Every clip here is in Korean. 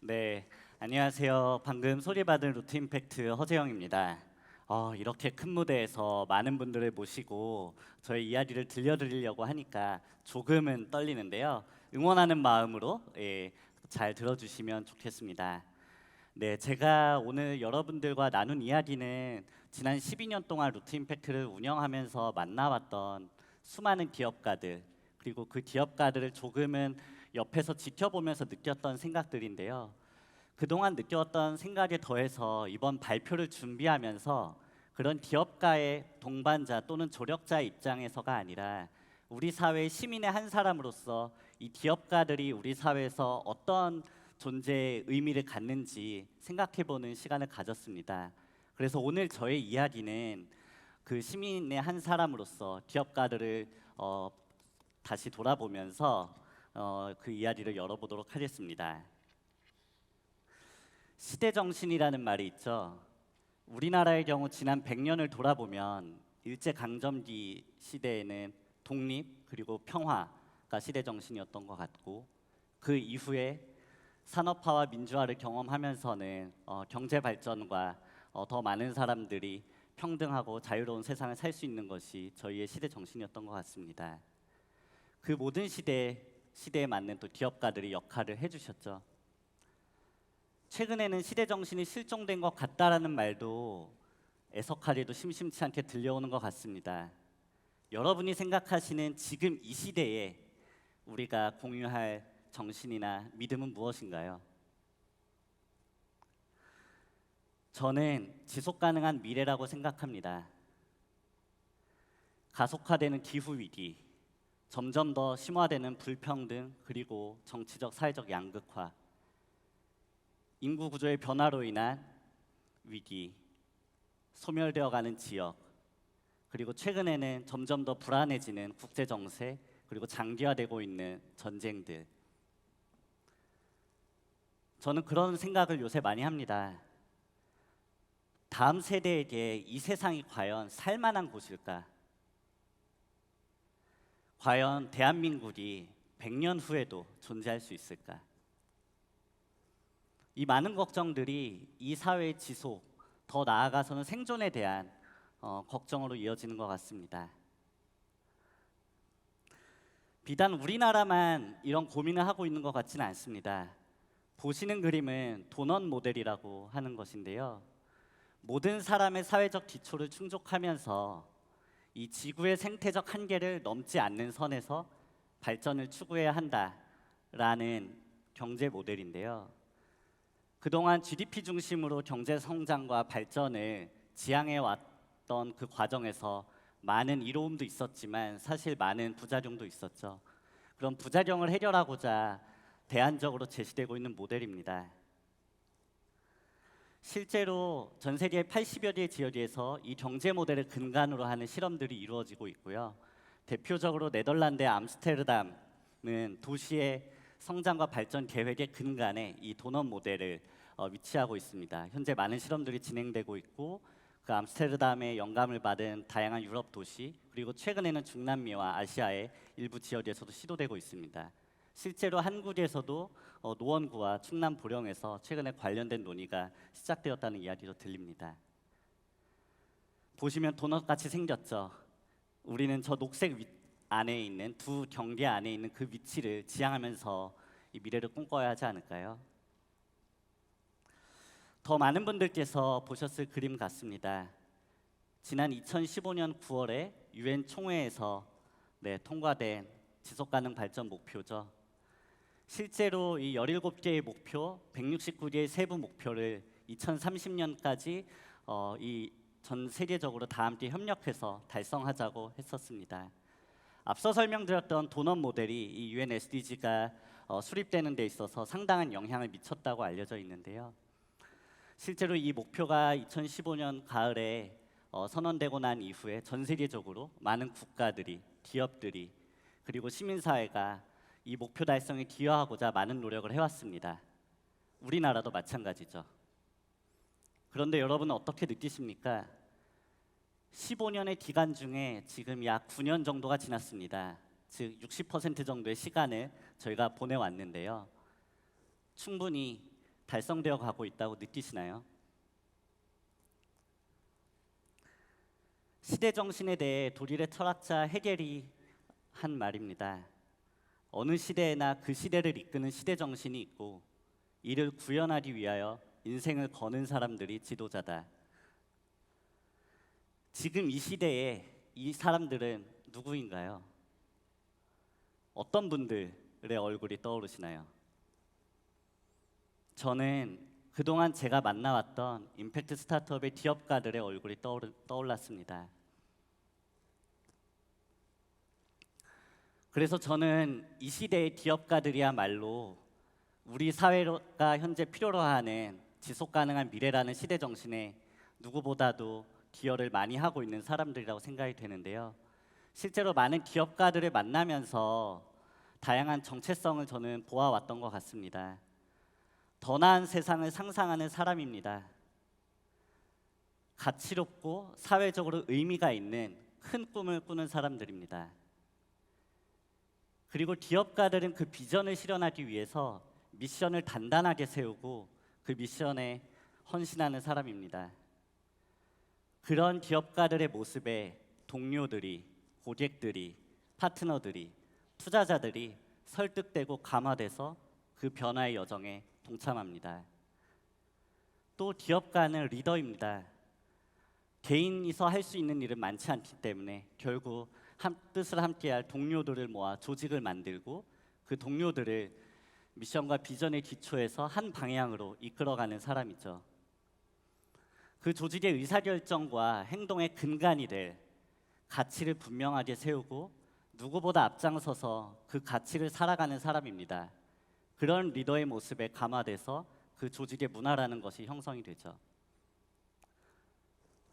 네, 안녕하세요. 방금 소개받은 루트 임팩트 허재영입니다. 이렇게 큰 무대에서 많은 분들을 모시고 저의 이야기를 들려드리려고 하니까 조금은 떨리는데요. 응원하는 마음으로 잘 들어주시면 좋겠습니다. 네, 제가 오늘 여러분들과 나눈 이야기는 지난 12년 동안 루트 임팩트를 운영하면서 만나왔던 수많은 기업가들, 그리고 그 기업가들을 조금은 옆에서 지켜보면서 느꼈던 생각들인데요. 그동안 느꼈던 생각에 더해서 이번 발표를 준비하면서 그런 기업가의 동반자 또는 조력자의 입장에서가 아니라 우리 사회의 시민의 한 사람으로서 이 기업가들이 우리 사회에서 어떤 존재의 의미를 갖는지 생각해보는 시간을 가졌습니다. 그래서 오늘 저의 이야기는 그 시민의 한 사람으로서 기업가들을 다시 돌아보면서 그 이야기를 열어보도록 하겠습니다. 시대 정신이라는 말이 있죠. 우리나라의 경우 지난 100년을 돌아보면 일제 강점기 시대에는 독립 그리고 평화가 시대 정신이었던 것 같고, 그 이후에 산업화와 민주화를 경험하면서는 경제 발전과 더 많은 사람들이 평등하고 자유로운 세상을 살 수 있는 것이 저희의 시대 정신이었던 것 같습니다. 그 모든 시대에 맞는 또 기업가들이 역할을 해주셨죠. 최근에는 시대 정신이 실종된 것 같다라는 말도 애석하게도 심심치 않게 들려오는 것 같습니다. 여러분이 생각하시는 지금 이 시대에 우리가 공유할 정신이나 믿음은 무엇인가요? 저는 지속 가능한 미래라고 생각합니다. 가속화되는 기후 위기, 점점 더 심화되는 불평등, 그리고 정치적 사회적 양극화, 인구 구조의 변화로 인한 위기, 소멸되어가는 지역, 그리고 최근에는 점점 더 불안해지는 국제 정세, 그리고 장기화되고 있는 전쟁들. 저는 그런 생각을 요새 많이 합니다. 다음 세대에게 이 세상이 과연 살만한 곳일까? 과연 대한민국이 100년 후에도 존재할 수 있을까? 이 많은 걱정들이 이 사회의 지속, 더 나아가서는 생존에 대한 걱정으로 이어지는 것 같습니다. 비단 우리나라만 이런 고민을 하고 있는 것 같지는 않습니다. 보시는 그림은 도넛 모델이라고 하는 것인데요. 모든 사람의 사회적 기초를 충족하면서 이 지구의 생태적 한계를 넘지 않는 선에서 발전을 추구해야 한다라는 경제 모델인데요. 그동안 GDP 중심으로 경제 성장과 발전을 지향해 왔던 그 과정에서 많은 이로움도 있었지만 사실 많은 부작용도 있었죠. 그런 부작용을 해결하고자 대안적으로 제시되고 있는 모델입니다. 실제로 전 세계 80여 개의 지역에서 이 경제 모델을 근간으로 하는 실험들이 이루어지고 있고요. 대표적으로 네덜란드의 암스테르담은 도시의 성장과 발전 계획의 근간에 이 도넛 모델을 위치하고 있습니다. 현재 많은 실험들이 진행되고 있고, 그 암스테르담의 영감을 받은 다양한 유럽 도시, 그리고 최근에는 중남미와 아시아의 일부 지역에서도 시도되고 있습니다. 실제로 한국에서도 노원구와 충남 보령에서 최근에 관련된 논의가 시작되었다는 이야기도 들립니다. 보시면 도넛 같이 생겼죠. 우리는 저 녹색 안에 있는 두 경계 안에 있는 그 위치를 지향하면서 이 미래를 꿈꿔야 하지 않을까요? 더 많은 분들께서 보셨을 그림 같습니다. 지난 2015년 9월에 유엔 총회에서 통과된 지속가능 발전 목표죠. 실제로 이 17개의 목표, 169개의 세부 목표를 2030년까지 이 전 세계적으로 다 함께 협력해서 달성하자고 했었습니다. 앞서 설명드렸던 도넛 모델이 이 UN SDG가 수립되는 데 있어서 상당한 영향을 미쳤다고 알려져 있는데요. 실제로 이 목표가 2015년 가을에 선언되고 난 이후에 전 세계적으로 많은 국가들이, 기업들이, 그리고 시민사회가 이 목표 달성에 기여하고자 많은 노력을 해왔습니다. 우리나라도 마찬가지죠. 그런데 여러분은 어떻게 느끼십니까? 15년의 기간 중에 지금 약 9년 정도가 지났습니다. 즉 60% 정도의 시간을 저희가 보내왔는데요. 충분히 달성되어 가고 있다고 느끼시나요? 시대 정신에 대해 독일의 철학자 헤겔이 한 말입니다. 어느 시대에나 그 시대를 이끄는 시대 정신이 있고 이를 구현하기 위하여 인생을 거는 사람들이 지도자다. 지금 이 시대에 이 사람들은 누구인가요? 어떤 분들의 얼굴이 떠오르시나요? 저는 그동안 제가 만나왔던 임팩트 스타트업의 기업가들의 얼굴이 떠올랐습니다. 그래서 저는 이 시대의 기업가들이야말로 우리 사회가 현재 필요로 하는 지속 가능한 미래라는 시대 정신에 누구보다도 기여를 많이 하고 있는 사람들이라고 생각이 되는데요. 실제로 많은 기업가들을 만나면서 다양한 정체성을 저는 보아왔던 것 같습니다. 더 나은 세상을 상상하는 사람입니다. 가치롭고 사회적으로 의미가 있는 큰 꿈을 꾸는 사람들입니다. 그리고 기업가들은 그 비전을 실현하기 위해서 미션을 단단하게 세우고 그 미션에 헌신하는 사람입니다. 그런 기업가들의 모습에 동료들이, 고객들이, 파트너들이, 투자자들이 설득되고 감화돼서 그 변화의 여정에 동참합니다. 또 기업가는 리더입니다. 개인이서 할 수 있는 일은 많지 않기 때문에 결국 한 뜻을 함께할 동료들을 모아 조직을 만들고 그 동료들을 미션과 비전의 기초에서 한 방향으로 이끌어가는 사람이죠. 그 조직의 의사결정과 행동의 근간이 될 가치를 분명하게 세우고 누구보다 앞장서서 그 가치를 살아가는 사람입니다. 그런 리더의 모습에 감화돼서 그 조직의 문화라는 것이 형성이 되죠.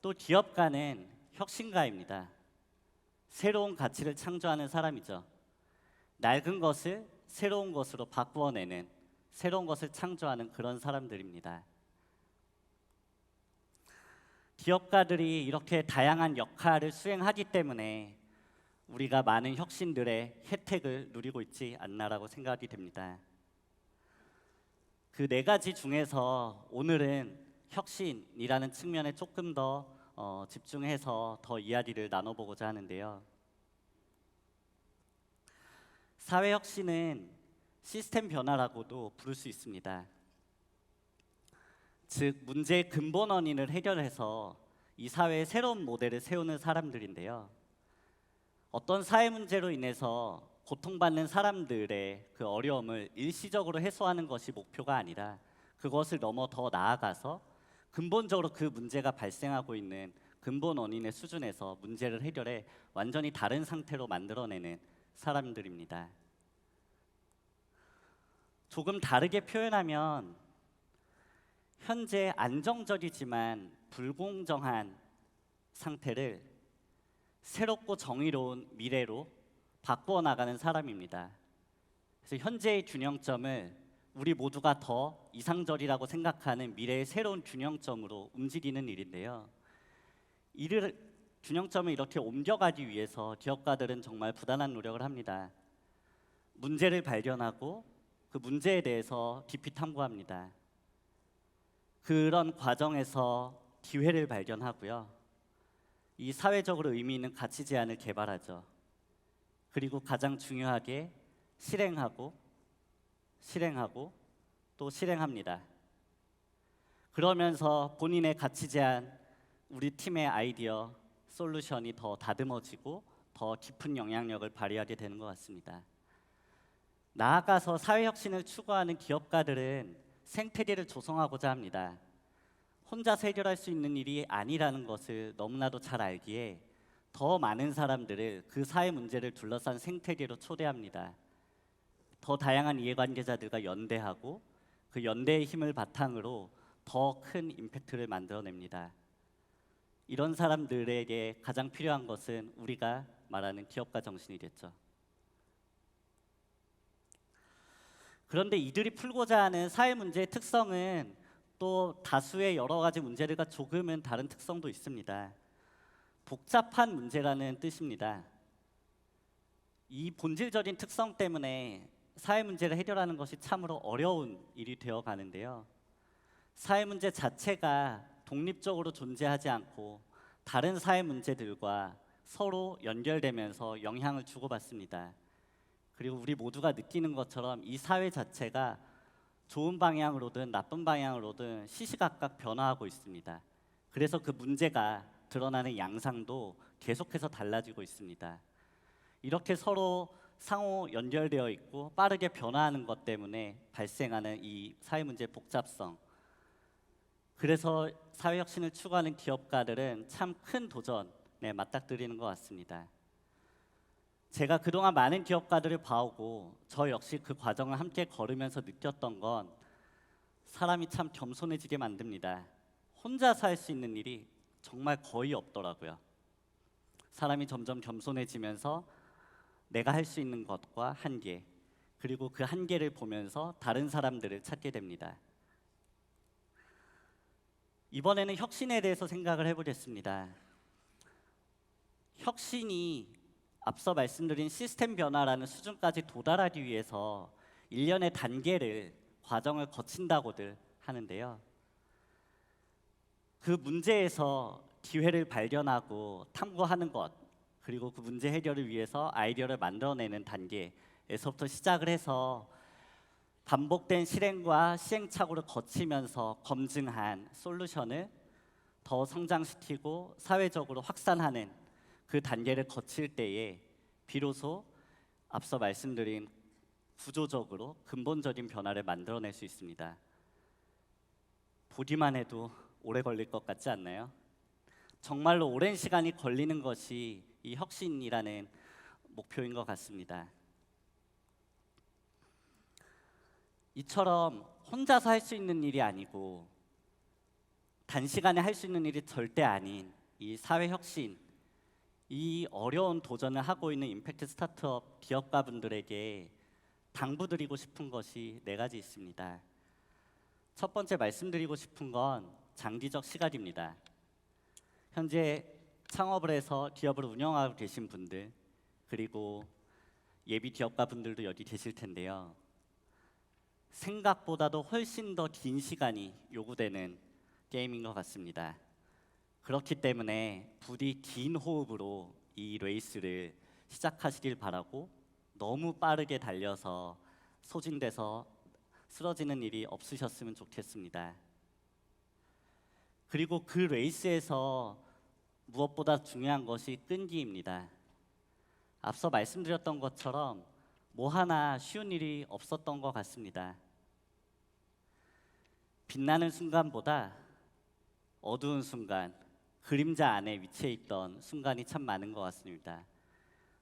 또 기업가는 혁신가입니다. 새로운 가치를 창조하는 사람이죠. 낡은 것을 새로운 것으로 바꾸어내는, 새로운 것을 창조하는 그런 사람들입니다. 기업가들이 이렇게 다양한 역할을 수행하기 때문에 우리가 많은 혁신들의 혜택을 누리고 있지 않나라고 생각이 됩니다. 그 네 가지 중에서 오늘은 혁신이라는 측면에 조금 더 집중해서 더 이야기를 나눠보고자 하는데요. 사회혁신은 시스템 변화라고도 부를 수 있습니다. 즉, 문제의 근본 원인을 해결해서 이 사회의 새로운 모델을 세우는 사람들인데요. 어떤 사회 문제로 인해서 고통받는 사람들의 그 어려움을 일시적으로 해소하는 것이 목표가 아니라 그것을 넘어 더 나아가서 근본적으로 그 문제가 발생하고 있는 근본 원인의 수준에서 문제를 해결해 완전히 다른 상태로 만들어내는 사람들입니다. 조금 다르게 표현하면 현재 안정적이지만 불공정한 상태를 새롭고 정의로운 미래로 바꾸어 나가는 사람입니다. 그래서 현재의 균형점을 우리 모두가 더 이상적이라고 생각하는 미래의 새로운 균형점으로 움직이는 일인데요. 균형점을 이렇게 옮겨가기 위해서 기업가들은 정말 부단한 노력을 합니다. 문제를 발견하고 그 문제에 대해서 깊이 탐구합니다. 그런 과정에서 기회를 발견하고요. 이 사회적으로 의미 있는 가치 제안을 개발하죠. 그리고 가장 중요하게 실행하고 또 실행합니다. 그러면서 본인의 가치 제안, 우리 팀의 아이디어, 솔루션이 더 다듬어지고 더 깊은 영향력을 발휘하게 되는 것 같습니다. 나아가서 사회혁신을 추구하는 기업가들은 생태계를 조성하고자 합니다. 혼자서 해결할 수 있는 일이 아니라는 것을 너무나도 잘 알기에 더 많은 사람들을 그 사회 문제를 둘러싼 생태계로 초대합니다. 더 다양한 이해관계자들과 연대하고 그 연대의 힘을 바탕으로 더 큰 임팩트를 만들어냅니다. 이런 사람들에게 가장 필요한 것은 우리가 말하는 기업가 정신이겠죠. 그런데 이들이 풀고자 하는 사회 문제의 특성은 또 다수의 여러 가지 문제들과 조금은 다른 특성도 있습니다. 복잡한 문제라는 뜻입니다. 이 본질적인 특성 때문에 사회 문제를 해결하는 것이 참으로 어려운 일이 되어 가는데요. 사회 문제 자체가 독립적으로 존재하지 않고 다른 사회 문제들과 서로 연결되면서 영향을 주고받습니다. 그리고 우리 모두가 느끼는 것처럼 이 사회 자체가 좋은 방향으로든 나쁜 방향으로든 시시각각 변화하고 있습니다. 그래서 그 문제가 드러나는 양상도 계속해서 달라지고 있습니다. 이렇게 서로 상호 연결되어 있고 빠르게 변화하는 것 때문에 발생하는 이 사회 문제의 복잡성. 그래서 사회혁신을 추구하는 기업가들은 참 큰 도전에 맞닥뜨리는 것 같습니다. 제가 그동안 많은 기업가들을 봐오고 저 역시 그 과정을 함께 걸으면서 느꼈던 건 사람이 참 겸손해지게 만듭니다. 혼자서 할 수 있는 일이 정말 거의 없더라고요. 사람이 점점 겸손해지면서 내가 할 수 있는 것과 한계, 그리고 그 한계를 보면서 다른 사람들을 찾게 됩니다. 이번에는 혁신에 대해서 생각을 해보겠습니다. 혁신이 앞서 말씀드린 시스템 변화라는 수준까지 도달하기 위해서 일련의 단계를 과정을 거친다고들 하는데요. 그 문제에서 기회를 발견하고 탐구하는 것, 그리고 그 문제 해결을 위해서 아이디어를 만들어내는 단계에서부터 시작을 해서 반복된 실행과 시행착오를 거치면서 검증한 솔루션을 더 성장시키고 사회적으로 확산하는 그 단계를 거칠 때에 비로소 앞서 말씀드린 구조적으로 근본적인 변화를 만들어낼 수 있습니다. 보기만 해도 오래 걸릴 것 같지 않나요? 정말로 오랜 시간이 걸리는 것이 이 혁신이라는 목표인 것 같습니다. 이처럼 혼자서 할 수 있는 일이 아니고 단시간에 할 수 있는 일이 절대 아닌 이 사회 혁신, 이 어려운 도전을 하고 있는 임팩트 스타트업 기업가분들에게 당부드리고 싶은 것이 4가지 있습니다. 첫 번째 말씀드리고 싶은 건 장기적 시각입니다. 현재 창업을 해서 기업을 운영하고 계신 분들, 그리고 예비 기업가분들도 여기 계실 텐데요. 생각보다도 훨씬 더 긴 시간이 요구되는 게임인 것 같습니다. 그렇기 때문에 부디 긴 호흡으로 이 레이스를 시작하시길 바라고 너무 빠르게 달려서 소진돼서 쓰러지는 일이 없으셨으면 좋겠습니다. 그리고 그 레이스에서 무엇보다 중요한 것이 끈기입니다. 앞서 말씀드렸던 것처럼 뭐 하나 쉬운 일이 없었던 것 같습니다. 빛나는 순간보다 어두운 순간, 그림자 안에 위치해 있던 순간이 참 많은 것 같습니다.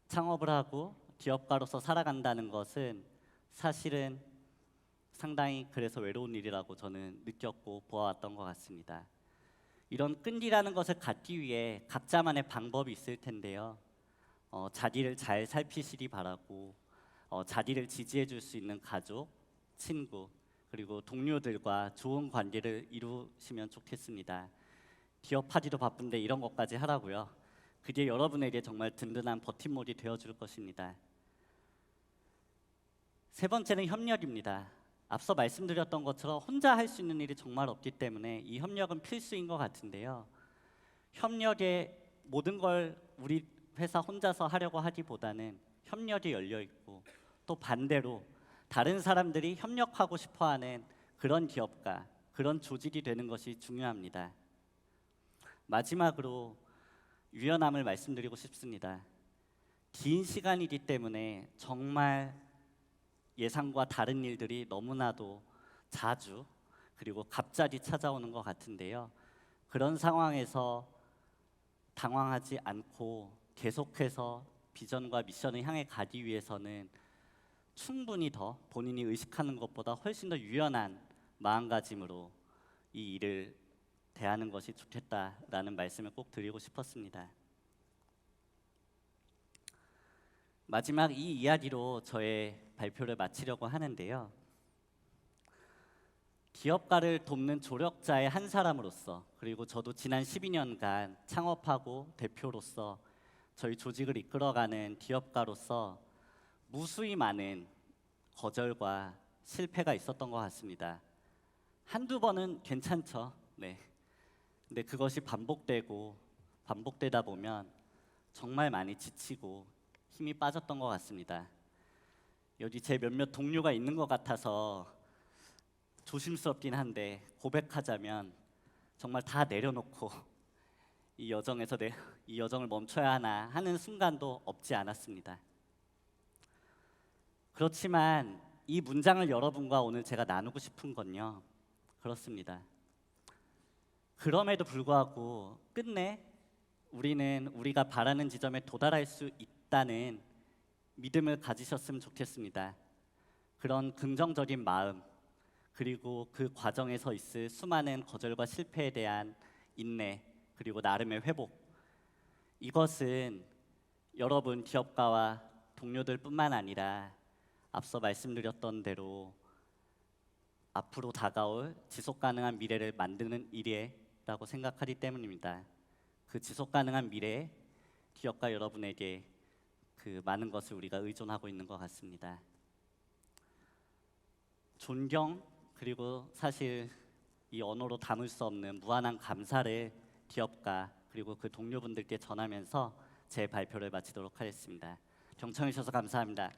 창업을 하고 기업가로서 살아간다는 것은 사실은 상당히 그래서 외로운 일이라고 저는 느꼈고 보아왔던 것 같습니다. 이런 끈기라는 것을 갖기 위해 각자만의 방법이 있을 텐데요. 자기를 잘 살피시기 바라고 자기를 지지해 줄 수 있는 가족, 친구, 그리고 동료들과 좋은 관계를 이루시면 좋겠습니다. 기업하기도 바쁜데 이런 것까지 하라고요. 그게 여러분에게 정말 든든한 버팀목이 되어줄 것입니다. 세 번째는 협력입니다. 앞서 말씀드렸던 것처럼 혼자 할 수 있는 일이 정말 없기 때문에 이 협력은 필수인 것 같은데요. 협력에 모든 걸 우리 회사 혼자서 하려고 하기보다는 협력이 열려 있고 또 반대로 다른 사람들이 협력하고 싶어하는 그런 기업가, 그런 조직이 되는 것이 중요합니다. 마지막으로 유연함을 말씀드리고 싶습니다. 긴 시간이기 때문에 정말 예상과 다른 일들이 너무나도 자주 그리고 갑자기 찾아오는 것 같은데요. 그런 상황에서 당황하지 않고 계속해서 비전과 미션을 향해 가기 위해서는 충분히 더 본인이 의식하는 것보다 훨씬 더 유연한 마음가짐으로 이 일을 대하는 것이 좋겠다라는 말씀을 꼭 드리고 싶었습니다. 마지막 이 이야기로 저의 발표를 마치려고 하는데요. 기업가를 돕는 조력자의 한 사람으로서, 그리고 저도 지난 12년간 창업하고 대표로서 저희 조직을 이끌어가는 기업가로서 무수히 많은 거절과 실패가 있었던 것 같습니다. 한두 번은 괜찮죠. 네. 근데 그것이 반복되다 보면 정말 많이 지치고 힘이 빠졌던 것 같습니다. 여기 제 몇몇 동료가 있는 것 같아서 조심스럽긴 한데 고백하자면 정말 다 내려놓고 이 여정을 멈춰야 하나 하는 순간도 없지 않았습니다. 그렇지만 이 문장을 여러분과 오늘 제가 나누고 싶은 건요. 그렇습니다. 그럼에도 불구하고 끝내 우리는 우리가 바라는 지점에 도달할 수 있다는 믿음을 가지셨으면 좋겠습니다. 그런 긍정적인 마음, 그리고 그 과정에서 있을 수많은 거절과 실패에 대한 인내, 그리고 나름의 회복. 이것은 여러분 기업가와 동료들뿐만 아니라 앞서 말씀드렸던 대로 앞으로 다가올 지속 가능한 미래를 만드는 일이라고 생각하기 때문입니다. 그 지속 가능한 미래에 기업가 여러분에게 그 많은 것을 우리가 의존하고 있는 것 같습니다. 존경, 그리고 사실 이 언어로 담을 수 없는 무한한 감사를 기업가 그리고 그 동료분들께 전하면서 제 발표를 마치도록 하겠습니다. 경청해 주셔서 감사합니다.